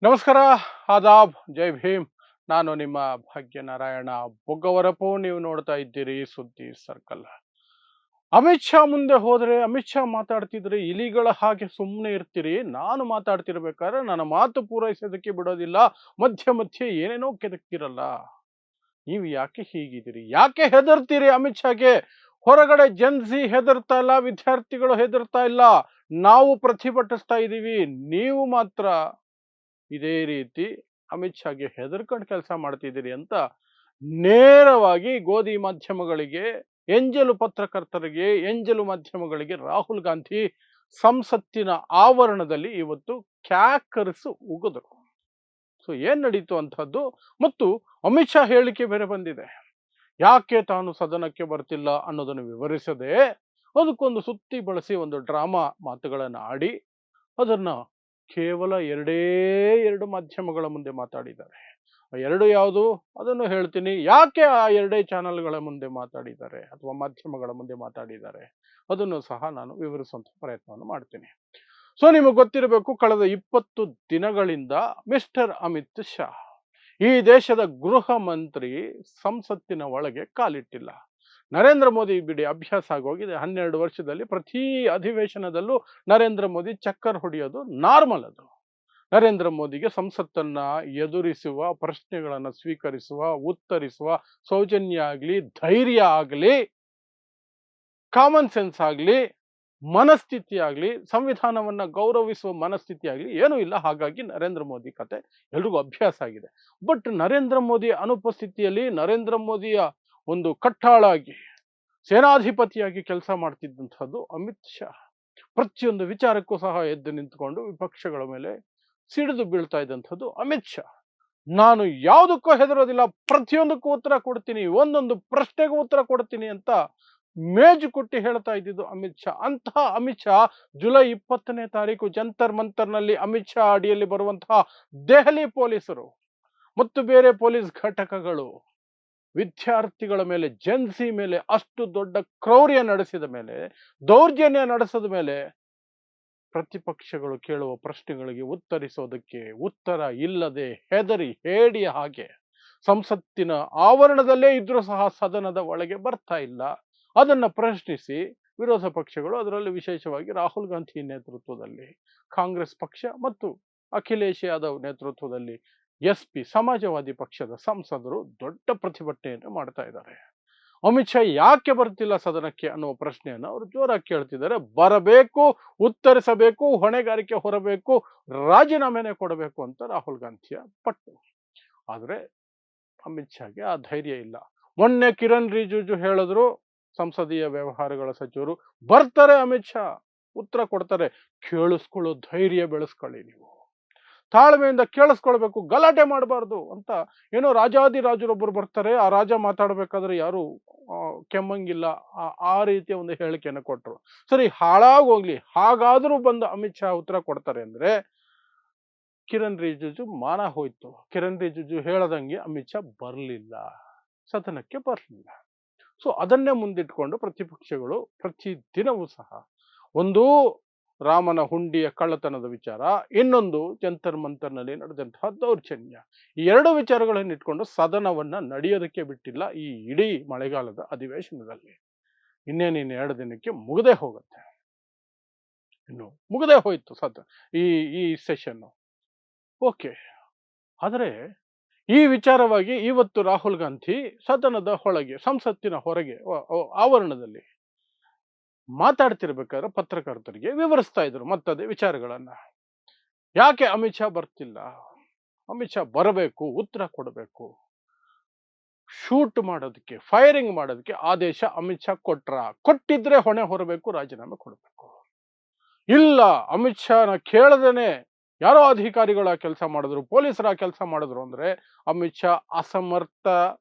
ನಮಸ್ಕಾರ, ಆದಾಬ್, ಜೈ ಭೀಮ್. ನಾನು ನಿಮ್ಮ ಭಾಗ್ಯನಾರಾಯಣ ಬೊಗ್ಗವರಪು. ನೀವು ನೋಡ್ತಾ ಇದ್ದೀರಿ ಸುದ್ದಿ ಸರ್ಕಲ್. ಅಮಿತ್ ಶಾ ಮುಂದೆ ಹೋದ್ರೆ, ಅಮಿತ್ ಶಾ ಮಾತಾಡ್ತಿದ್ರೆ ಇಲಿಗಳ ಹಾಗೆ ಸುಮ್ಮನೆ ಇರ್ತೀರಿ. ನಾನು ಮಾತಾಡ್ತಿರ್ಬೇಕಾದ್ರೆ ನನ್ನ ಮಾತು ಪೂರೈಸೋದಕ್ಕೆ ಬಿಡೋದಿಲ್ಲ. ಮಧ್ಯೆ ಮಧ್ಯೆ ಏನೇನೋ ಕೆದಕ್ತಿರಲ್ಲ. ನೀವು ಯಾಕೆ ಹೀಗಿದ್ದೀರಿ? ಯಾಕೆ ಹೆದರ್ತೀರಿ ಅಮಿತ್ ಶಾಗೆ? ಹೊರಗಡೆ ಜನ್ಸಿ ಹೆದರ್ತಾ ಇಲ್ಲ, ವಿದ್ಯಾರ್ಥಿಗಳು ಹೆದರ್ತಾ ಇಲ್ಲ. ನಾವು ಪ್ರತಿಭಟಿಸ್ತಾ ಇದ್ದೀವಿ. ನೀವು ಮಾತ್ರ ಇದೇ ರೀತಿ ಅಮಿತ್ ಶಾಗೆ ಹೆದರ್ಕೊಂಡು ಕೆಲಸ ಮಾಡ್ತಿದ್ದೀರಿ ಅಂತ ನೇರವಾಗಿ ಗೋಧಿ ಮಾಧ್ಯಮಗಳಿಗೆ, ಎಂಜಲು ಪತ್ರಕರ್ತರಿಗೆ, ಎಂಜಲು ಮಾಧ್ಯಮಗಳಿಗೆ ರಾಹುಲ್ ಗಾಂಧಿ ಸಂಸತ್ತಿನ ಆವರಣದಲ್ಲಿ ಇವತ್ತು ಕ್ಯಾಕರಿಸು ಉಗಿದ್ರು. ಸೊ ಏನ್ ನಡೀತು ಅಂತಹದ್ದು, ಮತ್ತು ಅಮಿತ್ ಶಾ ಹೇಳಿಕೆ ಬೇರೆ ಬಂದಿದೆ. ಯಾಕೆ ತಾನು ಸದನಕ್ಕೆ ಬರ್ತಿಲ್ಲ ಅನ್ನೋದನ್ನು ವಿವರಿಸದೆ ಅದಕ್ಕೊಂದು ಸುತ್ತಿ ಬಳಸಿ ಒಂದು ಡ್ರಾಮಾ ಮಾತುಗಳನ್ನು ಆಡಿ ಅದನ್ನ ಕೇವಲ ಎರಡೇ ಎರಡು ಮಾಧ್ಯಮಗಳ ಮುಂದೆ ಮಾತಾಡಿದ್ದಾರೆ. ಆ ಎರಡು ಯಾವುದು ಅದನ್ನು ಹೇಳ್ತೀನಿ. ಯಾಕೆ ಆ ಎರಡೇ ಚಾನೆಲ್ಗಳ ಮುಂದೆ ಮಾತಾಡಿದ್ದಾರೆ ಅಥವಾ ಮಾಧ್ಯಮಗಳ ಮುಂದೆ ಮಾತಾಡಿದ್ದಾರೆ ಅದನ್ನು ಸಹ ನಾನು ವಿವರಿಸುವಂತ ಪ್ರಯತ್ನವನ್ನು ಮಾಡ್ತೀನಿ. ಸೊ ನಿಮಗೆ ಗೊತ್ತಿರಬೇಕು, ಕಳೆದ 20 ದಿನಗಳಿಂದ ಮಿಸ್ಟರ್ ಅಮಿತ್ ಶಾ, ಈ ದೇಶದ ಗೃಹ ಮಂತ್ರಿ, ಸಂಸತ್ತಿನ ಒಳಗೆ ಕಾಲಿಟ್ಟಿಲ್ಲ. ನರೇಂದ್ರ ಮೋದಿ ಬಿಡಿ ಅಭ್ಯಾಸ ಆಗೋಗಿದೆ. 12 ವರ್ಷದಲ್ಲಿ ಪ್ರತಿ ಅಧಿವೇಶನದಲ್ಲೂ ನರೇಂದ್ರ ಮೋದಿ ಚಕ್ಕರ್ ಹೊಡೆಯೋದು ನಾರ್ಮಲ್. ಅದು ನರೇಂದ್ರ ಮೋದಿಗೆ ಸಂಸತ್ತನ್ನ ಎದುರಿಸುವ, ಪ್ರಶ್ನೆಗಳನ್ನು ಸ್ವೀಕರಿಸುವ, ಉತ್ತರಿಸುವ ಸೌಜನ್ಯ ಆಗಲಿ, ಧೈರ್ಯ ಆಗಲಿ, ಕಾಮನ್ ಸೆನ್ಸ್ ಆಗಲಿ, ಮನಸ್ಥಿತಿ ಆಗಲಿ, ಸಂವಿಧಾನವನ್ನ ಗೌರವಿಸುವ ಮನಸ್ಥಿತಿ ಆಗಲಿ ಏನೂ ಇಲ್ಲ. ಹಾಗಾಗಿ ನರೇಂದ್ರ ಮೋದಿ ಕತೆ ಎಲ್ರಿಗೂ ಅಭ್ಯಾಸ ಆಗಿದೆ. ಬಟ್ ನರೇಂದ್ರ ಮೋದಿ ಅನುಪಸ್ಥಿತಿಯಲ್ಲಿ ನರೇಂದ್ರ ಮೋದಿಯ ಒಂದು ಕಟ್ಟಾಳಾಗಿ, ಸೇನಾಧಿಪತಿಯಾಗಿ ಕೆಲಸ ಮಾಡ್ತಿದ್ದಂಥದ್ದು ಅಮಿತ್ ಶಾ. ಪ್ರತಿಯೊಂದು ವಿಚಾರಕ್ಕೂ ಸಹ ಎದ್ದು ನಿಂತುಕೊಂಡು ವಿಪಕ್ಷಗಳ ಮೇಲೆ ಸಿಡಿದು ಬೀಳ್ತಾ ಇದ್ದಂಥದ್ದು ಅಮಿತ್ ಶಾ. ನಾನು ಯಾವುದಕ್ಕೂ ಹೆದರೋದಿಲ್ಲ, ಪ್ರತಿಯೊಂದಕ್ಕೂ ಉತ್ತರ ಕೊಡ್ತೀನಿ, ಒಂದೊಂದು ಪ್ರಶ್ನೆಗೂ ಉತ್ತರ ಕೊಡ್ತೀನಿ ಅಂತ ಮೇಜು ಕೊಟ್ಟಿ ಹೇಳ್ತಾ ಇದ್ದಿದ್ದು ಅಮಿತ್ ಶಾ. ಅಂತಹ ಅಮಿತ್ ಶಾ ಜುಲೈ 20ನೇ ತಾರೀಕು ಜಂತರ್ ಮಂತರ್ನಲ್ಲಿ ಅಮಿತ್ ಶಾ ಅಡಿಯಲ್ಲಿ ಬರುವಂತಹ ದೆಹಲಿ ಪೊಲೀಸರು ಮತ್ತು ಬೇರೆ ಪೊಲೀಸ್ ಘಟಕಗಳು ವಿದ್ಯಾರ್ಥಿಗಳ ಮೇಲೆ, ಜೆನ್ಸಿ ಮೇಲೆ ಅಷ್ಟು ದೊಡ್ಡ ಕ್ರೌರ್ಯ ನಡೆಸಿದ ಮೇಲೆ, ದೌರ್ಜನ್ಯ ನಡೆಸಿದ ಮೇಲೆ ಪ್ರತಿಪಕ್ಷಗಳು ಕೇಳುವ ಪ್ರಶ್ನೆಗಳಿಗೆ ಉತ್ತರಿಸೋದಕ್ಕೆ ಉತ್ತರ ಇಲ್ಲದೆ ಹೆದರಿ ಹೇಡಿಯ ಹಾಗೆ ಸಂಸತ್ತಿನ ಆವರಣದಲ್ಲೇ ಇದ್ರೂ ಸಹ ಸದನದ ಒಳಗೆ ಬರ್ತಾ ಇಲ್ಲ. ಅದನ್ನ ಪ್ರಶ್ನಿಸಿ ವಿರೋಧ ಪಕ್ಷಗಳು, ಅದರಲ್ಲಿ ವಿಶೇಷವಾಗಿ ರಾಹುಲ್ ಗಾಂಧಿ ನೇತೃತ್ವದಲ್ಲಿ ಕಾಂಗ್ರೆಸ್ ಪಕ್ಷ ಮತ್ತು ಅಖಿಲೇಶ್ ಯಾದವ್ ನೇತೃತ್ವದಲ್ಲಿ ಎಸ್ಪಿ ಸಮಾಜವಾದಿ ಪಕ್ಷದ ಸಂಸದರು ದೊಡ್ಡ ಪ್ರತಿಭಟನೆಯನ್ನು ಮಾಡ್ತಾ ಇದ್ದಾರೆ. ಅಮಿತ್ ಶಾ ಯಾಕೆ ಬರ್ತಿಲ್ಲ ಸದನಕ್ಕೆ ಅನ್ನುವ ಪ್ರಶ್ನೆಯನ್ನು ಅವರು ಜೋರಾಗಿ ಕೇಳ್ತಿದ್ದಾರೆ. ಬರಬೇಕು, ಉತ್ತರಿಸಬೇಕು, ಹೊಣೆಗಾರಿಕೆ ಹೊರಬೇಕು, ರಾಜೀನಾಮೆನೆ ಕೊಡಬೇಕು ಅಂತ ರಾಹುಲ್ ಗಾಂಧಿಯ ಪಟ್ಟು. ಆದ್ರೆ ಅಮಿತ್ ಶಾಗೆ ಆ ಧೈರ್ಯ ಇಲ್ಲ. ಮೊನ್ನೆ ಕಿರಣ್ ರಿಜಿಜು ಹೇಳಿದ್ರು, ಸಂಸದೀಯ ವ್ಯವಹಾರಗಳ ಸಚಿವರು, ಬರ್ತಾರೆ ಅಮಿತ್ ಶಾ, ಉತ್ತರ ಕೊಡ್ತಾರೆ. ಕೇಳಿಸ್ಕೊಳ್ಳೋ ಧೈರ್ಯ ಬೆಳೆಸ್ಕೊಳ್ಳಿ, ನೀವು ತಾಳ್ಮೆಯಿಂದ ಕೇಳಿಸ್ಕೊಳ್ಬೇಕು, ಗಲಾಟೆ ಮಾಡಬಾರ್ದು ಅಂತ. ಏನೋ ರಾಜಾದಿರಾಜರೊಬ್ಬರು ಬರ್ತಾರೆ, ಆ ರಾಜ ಮಾತಾಡ್ಬೇಕಾದ್ರೆ ಯಾರು ಕೆಮ್ಮಂಗಿಲ್ಲ, ಆ ರೀತಿಯ ಒಂದು ಹೇಳಿಕೆಯನ್ನು ಕೊಟ್ಟರು. ಸರಿ, ಹಾಳಾಗೋಗ್ಲಿ, ಹಾಗಾದ್ರೂ ಬಂದು ಅಮಿತ್ ಶಾ ಉತ್ತರ ಕೊಡ್ತಾರೆ ಅಂದ್ರೆ ಕಿರಣ್ ರಿಜಿಜು ಮಾನ ಹೋಯ್ತು. ಕಿರಣ್ ರಿಜಿಜು ಹೇಳದಂಗೆ ಅಮಿತ್ ಶಾ ಬರ್ಲಿಲ್ಲ, ಸದನಕ್ಕೆ ಬರ್ಲಿಲ್ಲ. ಸೊ ಅದನ್ನೇ ಮುಂದಿಟ್ಕೊಂಡು ಪ್ರತಿಪಕ್ಷಗಳು ಪ್ರತಿ ದಿನವೂ ಸಹ, ಒಂದು ರಾಮನ ಹುಂಡಿಯ ಕಳ್ಳತನದ ವಿಚಾರ, ಇನ್ನೊಂದು ಜಂತರ್ ಮಂತರ್ನಲ್ಲಿ ನಡೆದಂತಹ ದೌರ್ಜನ್ಯ, ಈ ಎರಡು ವಿಚಾರಗಳನ್ನು ಇಟ್ಕೊಂಡು ಸದನವನ್ನ ನಡೆಯೋದಕ್ಕೆ ಬಿಟ್ಟಿಲ್ಲ ಈ ಇಡೀ ಮಳೆಗಾಲದ ಅಧಿವೇಶನದಲ್ಲಿ. ಇನ್ನೇನಿನ್ನು 2 ದಿನಕ್ಕೆ ಮುಗದೆ ಹೋಗುತ್ತೆ, ಇನ್ನು ಮುಗದೆ ಹೋಯ್ತು ಈ ಈ ಸೆಷನ್. ಓಕೆ. ಆದರೆ ಈ ವಿಚಾರವಾಗಿ ಇವತ್ತು ರಾಹುಲ್ ಗಾಂಧಿ ಸದನದ ಹೊರಗೆ, ಸಂಸತ್ತಿನ ಹೊರಗೆ, ಆವರಣದಲ್ಲಿ ಮಾತಾಡ್ತಿರ್ಬೇಕಾದ್ರೆ ಪತ್ರಕರ್ತರಿಗೆ ವಿವರಿಸ್ತಾ ಇದ್ರು ಮತ್ತದೇ ವಿಚಾರಗಳನ್ನ. ಯಾಕೆ ಅಮಿತ್ ಶಾ ಬರ್ತಿಲ್ಲ, ಅಮಿತ್ ಶಾ ಬರಬೇಕು, ಉತ್ತರ ಕೊಡಬೇಕು, ಶೂಟ್ ಮಾಡೋದಕ್ಕೆ, ಫೈರಿಂಗ್ ಮಾಡೋದಕ್ಕೆ ಆದೇಶ ಅಮಿತ್ ಶಾ ಕೊಟ್ಟಿದ್ರೆ ಹೊಣೆ ಹೊರಬೇಕು, ರಾಜೀನಾಮೆ ಕೊಡಬೇಕು. ಇಲ್ಲ, ಅಮಿತ್ ಶಾನ ಕೇಳದೇನೆ ಯಾರೋ ಅಧಿಕಾರಿಗಳ ಕೆಲಸ ಮಾಡಿದ್ರು, ಪೊಲೀಸರ ಕೆಲಸ ಮಾಡಿದ್ರು ಅಂದ್ರೆ ಅಮಿತ್ ಶಾ ಅಸಮರ್ಥ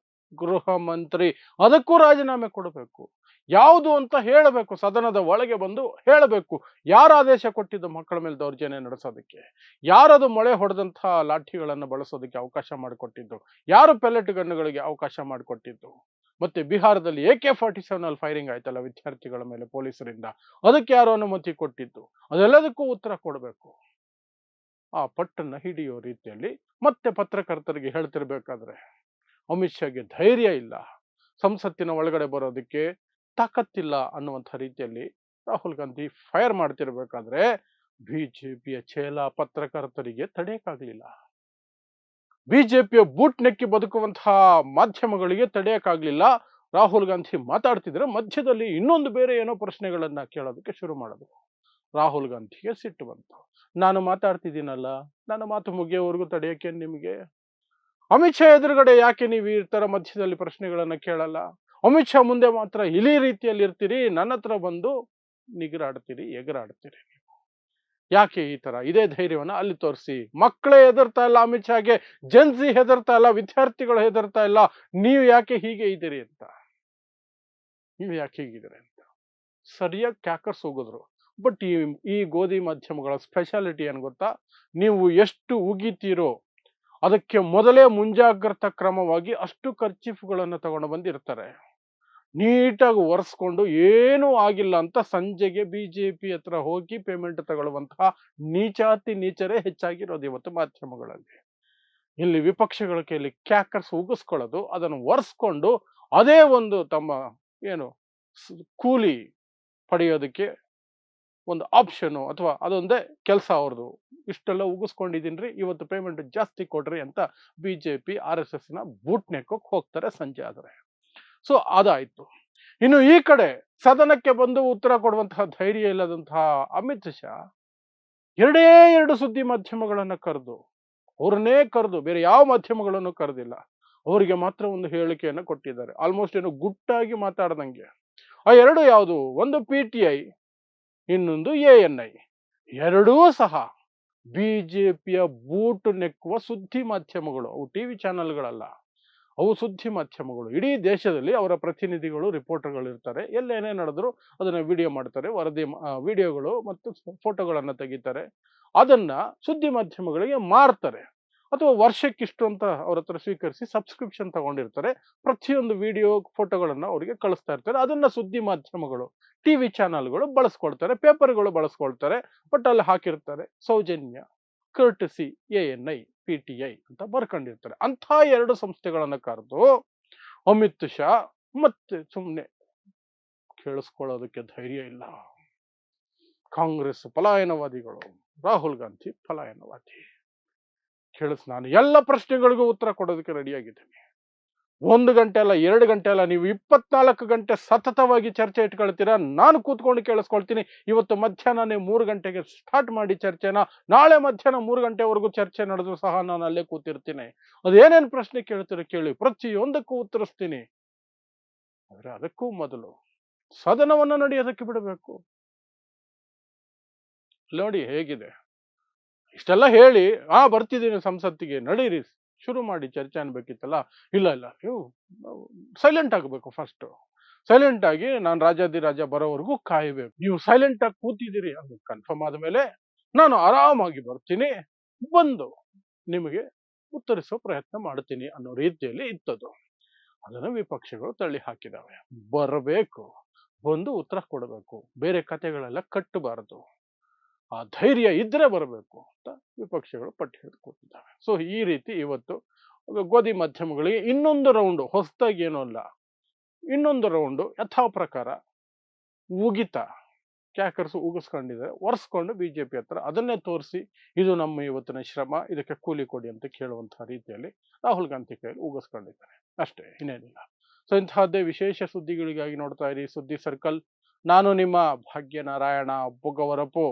ಗೃಹ ಮಂತ್ರಿ, ಅದಕ್ಕೂ ರಾಜೀನಾಮೆ ಕೊಡಬೇಕು. ಯಾವುದು ಅಂತ ಹೇಳಬೇಕು, ಸದನದ ಒಳಗೆ ಬಂದು ಹೇಳಬೇಕು. ಯಾರು ಆದೇಶ ಕೊಟ್ಟಿದ್ದು ಮಕ್ಕಳ ಮೇಲೆ ದೌರ್ಜನ್ಯ ನಡೆಸೋದಕ್ಕೆ? ಯಾರದು ಮೊಳೆ ಹೊಡೆದಂತಹ ಲಾಠಿಗಳನ್ನು ಬಳಸೋದಕ್ಕೆ ಅವಕಾಶ ಮಾಡಿಕೊಟ್ಟಿದ್ದು? ಯಾರು ಪೆಲೆಟ್ ಗನ್ನುಗಳಿಗೆ ಅವಕಾಶ ಮಾಡಿಕೊಟ್ಟಿದ್ದು? ಮತ್ತೆ ಬಿಹಾರದಲ್ಲಿ AK-47 ಫೈರಿಂಗ್ ಆಯ್ತಲ್ಲ ವಿದ್ಯಾರ್ಥಿಗಳ ಮೇಲೆ ಪೊಲೀಸರಿಂದ, ಅದಕ್ಕೆ ಯಾರು ಅನುಮತಿ ಕೊಟ್ಟಿದ್ದು? ಅದೆಲ್ಲದಕ್ಕೂ ಉತ್ತರ ಕೊಡಬೇಕು. ಆ ಪಟ್ಟನ್ನ ಹಿಡಿಯೋ ರೀತಿಯಲ್ಲಿ ಮತ್ತೆ ಪತ್ರಕರ್ತರಿಗೆ ಹೇಳ್ತಿರ್ಬೇಕಾದ್ರೆ ಅಮಿತ್ ಶಾಗೆ ಧೈರ್ಯ ಇಲ್ಲ, ಸಂಸತ್ತಿನ ಒಳಗಡೆ ಬರೋದಕ್ಕೆ ತಾಕತ್ತಿಲ್ಲ ಅನ್ನುವಂಥ ರೀತಿಯಲ್ಲಿ ರಾಹುಲ್ ಗಾಂಧಿ ಫೈರ್ ಮಾಡ್ತಿರ್ಬೇಕಾದ್ರೆ ಬಿಜೆಪಿಯ ಚೇಲ ಪತ್ರಕರ್ತರಿಗೆ ತಡೆಯಕ್ಕಾಗ್ಲಿಲ್ಲ. ಬಿಜೆಪಿಯ ಬೂಟ್ ನೆಕ್ಕಿ ಬದುಕುವಂತಹ ಮಾಧ್ಯಮಗಳಿಗೆ ತಡೆಯಕ್ಕಾಗ್ಲಿಲ್ಲ. ರಾಹುಲ್ ಗಾಂಧಿ ಮಾತಾಡ್ತಿದ್ರೆ ಮಧ್ಯದಲ್ಲಿ ಇನ್ನೊಂದು ಬೇರೆ ಏನೋ ಪ್ರಶ್ನೆಗಳನ್ನ ಕೇಳೋದಕ್ಕೆ ಶುರು ಮಾಡಿದ್ರು. ರಾಹುಲ್ ಗಾಂಧಿಗೆ ಸಿಟ್ಟು ಬಂತು. ನಾನು ಮಾತಾಡ್ತಿದ್ದೀನಲ್ಲ, ನನ್ನ ಮಾತು ಮುಗಿಯೋವರೆಗೂ ತಡೆಯಕ್ಕೆ ನಿಮಗೆ? ಅಮಿತ್ ಶಾ ಎದುರುಗಡೆ ಯಾಕೆ ನೀವು ಈ ತರ ಮಧ್ಯದಲ್ಲಿ ಪ್ರಶ್ನೆಗಳನ್ನ ಕೇಳಲ್ಲ? ಅಮಿತ್ ಶಾ ಮುಂದೆ ಮಾತ್ರ ಇಲಿ ರೀತಿಯಲ್ಲಿ ಇರ್ತೀರಿ, ನನ್ನ ಹತ್ರ ಬಂದು ನಿಗರಾಡ್ತೀರಿ, ಎಗರಾಡ್ತೀರಿ. ಯಾಕೆ ಈ ತರ? ಇದೇ ಧೈರ್ಯವನ್ನ ಅಲ್ಲಿ ತೋರಿಸಿ. ಮಕ್ಕಳೇ ಹೆದರ್ತಾ ಇಲ್ಲ ಅಮಿತ್ ಶಾಗೆ, ಜನ್ಸಿ ಹೆದರ್ತಾ ಇಲ್ಲ, ವಿದ್ಯಾರ್ಥಿಗಳು ಹೆದರ್ತಾ ಇಲ್ಲ. ನೀವು ಯಾಕೆ ಹೀಗೆ ಇದ್ದೀರಿ ಅಂತ, ನೀವು ಯಾಕೆ ಹೀಗಿದ್ದೀರಿ ಅಂತ ಸರಿಯಾಗಿ ಕ್ಯಾಕರ್ಸ್ ಹೋಗಿದ್ರು. ಬಟ್ ಈ ಗೋಧಿ ಮಾಧ್ಯಮಗಳ ಸ್ಪೆಷಾಲಿಟಿ ಏನ್ ಗೊತ್ತಾ? ನೀವು ಎಷ್ಟು ಉಗಿತೀರೋ ಅದಕ್ಕೆ ಮೊದಲೇ ಮುಂಜಾಗ್ರತಾ ಕ್ರಮವಾಗಿ ಅಷ್ಟು ಕರ್ಚೀಫ್ಗಳನ್ನು ತಗೊಂಡು ಬಂದಿರ್ತಾರೆ. ನೀಟಾಗಿ ಒರೆಸ್ಕೊಂಡು ಏನೂ ಆಗಿಲ್ಲ ಅಂತ ಸಂಜೆಗೆ ಬಿಜೆಪಿ ಹತ್ರ ಹೋಗಿ ಪೇಮೆಂಟ್ ತಗೊಳ್ಳುವಂತಹ ನೀಚಾತಿ ನೀಚರೇ ಹೆಚ್ಚಾಗಿರೋದು ಇವತ್ತು ಮಾಧ್ಯಮಗಳಲ್ಲಿ. ಇಲ್ಲಿ ವಿಪಕ್ಷಗಳ ಕೈಯಲ್ಲಿ ಕ್ಯಾಕರ್ಸ್ ಉಗಿಸ್ಕೊಳ್ಳೋದು, ಅದನ್ನು ಒರೆಸ್ಕೊಂಡು ಅದೇ ಒಂದು ತಮ್ಮ ಏನು ಕೂಲಿ ಪಡೆಯೋದಕ್ಕೆ ಒಂದು ಆಪ್ಷನು ಅಥವಾ ಅದೊಂದೇ ಕೆಲಸ ಅವ್ರದ್ದು. ಇಷ್ಟೆಲ್ಲ ಉಗಿಸ್ಕೊಂಡಿದ್ದೀನ್ರಿ, ಇವತ್ತು ಪೇಮೆಂಟ್ ಜಾಸ್ತಿ ಕೊಡ್ರಿ ಅಂತ ಬಿಜೆಪಿ RSS ನ ಬೂಟ್ ನೆಕ್ಕೋಕ್ ಹೋಗ್ತಾರೆ ಸಂಜೆ ಆದ್ರೆ. ಸೊ ಅದಾಯ್ತು. ಇನ್ನು ಈ ಕಡೆ ಸದನಕ್ಕೆ ಬಂದು ಉತ್ತರ ಕೊಡುವಂತಹ ಧೈರ್ಯ ಇಲ್ಲದಂತಹ ಅಮಿತ್ ಶಾ ಎರಡೇ ಎರಡು ಸುದ್ದಿ ಮಾಧ್ಯಮಗಳನ್ನ ಕರೆದು, ಅವ್ರನ್ನೇ ಕರೆದು, ಬೇರೆ ಯಾವ ಮಾಧ್ಯಮಗಳನ್ನು ಕರೆದಿಲ್ಲ, ಅವರಿಗೆ ಮಾತ್ರ ಒಂದು ಹೇಳಿಕೆಯನ್ನು ಕೊಟ್ಟಿದ್ದಾರೆ. ಆಲ್ಮೋಸ್ಟ್ ಏನು ಗುಟ್ಟಾಗಿ ಮಾತಾಡ್ದಂಗೆ. ಆ ಎರಡು ಯಾವುದು? ಒಂದು PTI, ಇನ್ನೊಂದು ANI. ಎರಡೂ ಸಹ ಬಿಜೆಪಿಯ ಬೂಟು ನೆಕ್ಕುವ ಸುದ್ದಿ ಮಾಧ್ಯಮಗಳು. ಅವು ಟಿವಿ ಚಾನೆಲ್ಗಳಲ್ಲ, ಅವು ಸುದ್ದಿ ಮಾಧ್ಯಮಗಳು. ಇಡೀ ದೇಶದಲ್ಲಿ ಅವರ ಪ್ರತಿನಿಧಿಗಳು, ರಿಪೋರ್ಟರ್ಗಳು ಇರ್ತಾರೆ. ಎಲ್ಲೇನೇ ನಡೆದ್ರು ಅದನ್ನ ವಿಡಿಯೋ ಮಾಡ್ತಾರೆ, ವರದಿ ವಿಡಿಯೋಗಳು ಮತ್ತು ಫೋಟೋಗಳನ್ನ ತೆಗಿತಾರೆ. ಅದನ್ನ ಸುದ್ದಿ ಮಾಧ್ಯಮಗಳಿಗೆ ಮಾರ್ತಾರೆ, ಅಥವಾ ವರ್ಷಕ್ಕಿಷ್ಟು ಅಂತ ಅವ್ರ ಹತ್ರ ಸ್ವೀಕರಿಸಿ ಸಬ್ಸ್ಕ್ರಿಪ್ಷನ್ ತಗೊಂಡಿರ್ತಾರೆ. ಪ್ರತಿಯೊಂದು ವಿಡಿಯೋ ಫೋಟೋಗಳನ್ನ ಅವರಿಗೆ ಕಳಿಸ್ತಾ ಇರ್ತಾರೆ. ಅದನ್ನ ಸುದ್ದಿ ಮಾಧ್ಯಮಗಳು, ಟಿವಿ ಚಾನಲ್ಗಳು ಬಳಸ್ಕೊಳ್ತಾರೆ, ಪೇಪರ್ಗಳು ಬಳಸ್ಕೊಳ್ತಾರೆ. ಬಟ್ ಅಲ್ಲಿ ಹಾಕಿರ್ತಾರೆ ಸೌಜನ್ಯ, ಕರ್ಟಸಿ ANI, PTI ಅಂತ ಬರ್ಕೊಂಡಿರ್ತಾರೆ. ಅಂಥ ಎರಡು ಸಂಸ್ಥೆಗಳನ್ನ ಕರೆದು ಅಮಿತ್ ಶಾ ಮತ್ತೆ ಸುಮ್ಮನೆ ಕೇಳಿಸ್ಕೊಳ್ಳೋದಕ್ಕೆ ಧೈರ್ಯ ಇಲ್ಲ. ಕಾಂಗ್ರೆಸ್ ಪಲಾಯನವಾದಿಗಳು, ರಾಹುಲ್ ಗಾಂಧಿ ಪಲಾಯನವಾದಿ. ನಾನು ಎಲ್ಲ ಪ್ರಶ್ನೆಗಳಿಗೂ ಉತ್ತರ ಕೊಡೋದಕ್ಕೆ ರೆಡಿಯಾಗಿದ್ದೀನಿ. 1 ಗಂಟೆ ಅಲ್ಲ, 2 ಗಂಟೆ ಅಲ್ಲ, ನೀವು 24 ಗಂಟೆ ಸತತವಾಗಿ ಚರ್ಚೆ ಇಟ್ಕೊಳ್ತೀರಾ, ನಾನು ಕೂತ್ಕೊಂಡು ಕೇಳಿಸ್ಕೊಳ್ತೀನಿ. ಇವತ್ತು ಮಧ್ಯಾಹ್ನನೇ 3 ಗಂಟೆಗೆ ಸ್ಟಾರ್ಟ್ ಮಾಡಿ ಚರ್ಚೆನ, ನಾಳೆ ಮಧ್ಯಾಹ್ನ 3 ಗಂಟೆವರೆಗೂ ಚರ್ಚೆ ನಡೆದ್ರು ಸಹ ನಾನು ಅಲ್ಲೇ ಕೂತಿರ್ತೀನಿ. ಅದೇನೇನು ಪ್ರಶ್ನೆ ಕೇಳ್ತೀರೋ ಕೇಳಿ, ಪ್ರತಿಯೊಂದಕ್ಕೂ ಉತ್ತರಿಸ್ತೀನಿ. ಆದ್ರೆ ಅದಕ್ಕೂ ಮೊದಲು ಸದನವನ್ನ ನಡೆಯೋದಕ್ಕೆ ಬಿಡಬೇಕು. ನೋಡಿ ಹೇಗಿದೆ. ಇಷ್ಟೆಲ್ಲ ಹೇಳಿ ಬರ್ತಿದ್ದೀನಿ ಸಂಸತ್ತಿಗೆ, ನಡೀರಿ ಶುರು ಮಾಡಿ ಚರ್ಚೆ ಅನ್ಬೇಕಿತ್ತಲ್ಲ. ಇಲ್ಲ ನೀವು ಸೈಲೆಂಟ್ ಆಗಬೇಕು. ಫಸ್ಟ್ ಸೈಲೆಂಟ್ ಆಗಿ ನಾನು ರಾಜಾದಿರಾಜ ಬರೋವರೆಗೂ ಕಾಯಬೇಕು. ನೀವು ಸೈಲೆಂಟ್ ಆಗಿ ಕೂತಿದ್ದೀರಿ ಅದು ಕನ್ಫರ್ಮ್ ಆದ್ಮೇಲೆ ನಾನು ಆರಾಮಾಗಿ ಬರ್ತೀನಿ, ಬಂದು ನಿಮಗೆ ಉತ್ತರಿಸೋ ಪ್ರಯತ್ನ ಮಾಡ್ತೀನಿ ಅನ್ನೋ ರೀತಿಯಲ್ಲಿ ಇತ್ತದು. ಅದನ್ನು ವಿಪಕ್ಷಗಳು ತಳ್ಳಿ ಹಾಕಿದಾವೆ. ಬರಬೇಕು, ಬಂದು ಉತ್ತರ ಕೊಡಬೇಕು, ಬೇರೆ ಕಥೆಗಳೆಲ್ಲ ಕಟ್ಟಬಾರದು, ಆ ಧೈರ್ಯ ಇದ್ರೆ ಬರಬೇಕು ಅಂತ ವಿಪಕ್ಷಗಳು ಪಟ್ಟು ಹಿಡಿದು ಕೂತಿದ್ದಾವೆ. ಸೊ ಈ ರೀತಿ ಇವತ್ತು ಗೋಧಿ ಮಾಧ್ಯಮಗಳಿಗೆ ಇನ್ನೊಂದು ರೌಂಡು, ಹೊಸದಾಗಿ ಏನೂ ಅಲ್ಲ, ಇನ್ನೊಂದು ರೌಂಡು ಯಥಾ ಪ್ರಕಾರ ಉಗಿತಾ ಕ್ಯಾಕರ್ಸ್ ಉಗಿಸ್ಕೊಂಡಿದ್ದಾರೆ, ಒರೆಸ್ಕೊಂಡು ಬಿಜೆಪಿ ಹತ್ರ ಅದನ್ನೇ ತೋರಿಸಿ ಇದು ನಮ್ಮ ಇವತ್ತಿನ ಶ್ರಮ, ಇದಕ್ಕೆ ಕೂಲಿ ಕೊಡಿ ಅಂತ ಕೇಳುವಂತಹ ರೀತಿಯಲ್ಲಿ ರಾಹುಲ್ ಗಾಂಧಿ ಕೈಯಲ್ಲಿ ಉಗಿಸ್ಕೊಂಡಿದ್ದಾರೆ ಅಷ್ಟೇ, ಇನ್ನೇನಿಲ್ಲ. ಸೊ ಇಂತಹದ್ದೇ ವಿಶೇಷ ಸುದ್ದಿಗಳಿಗಾಗಿ ನೋಡ್ತಾ ಇರಿ ಸುದ್ದಿ ಸರ್ಕಲ್. ನಾನು ನಿಮ್ಮ ಭಾಗ್ಯನಾರಾಯಣ ಬೊಗ್ಗವರಪು.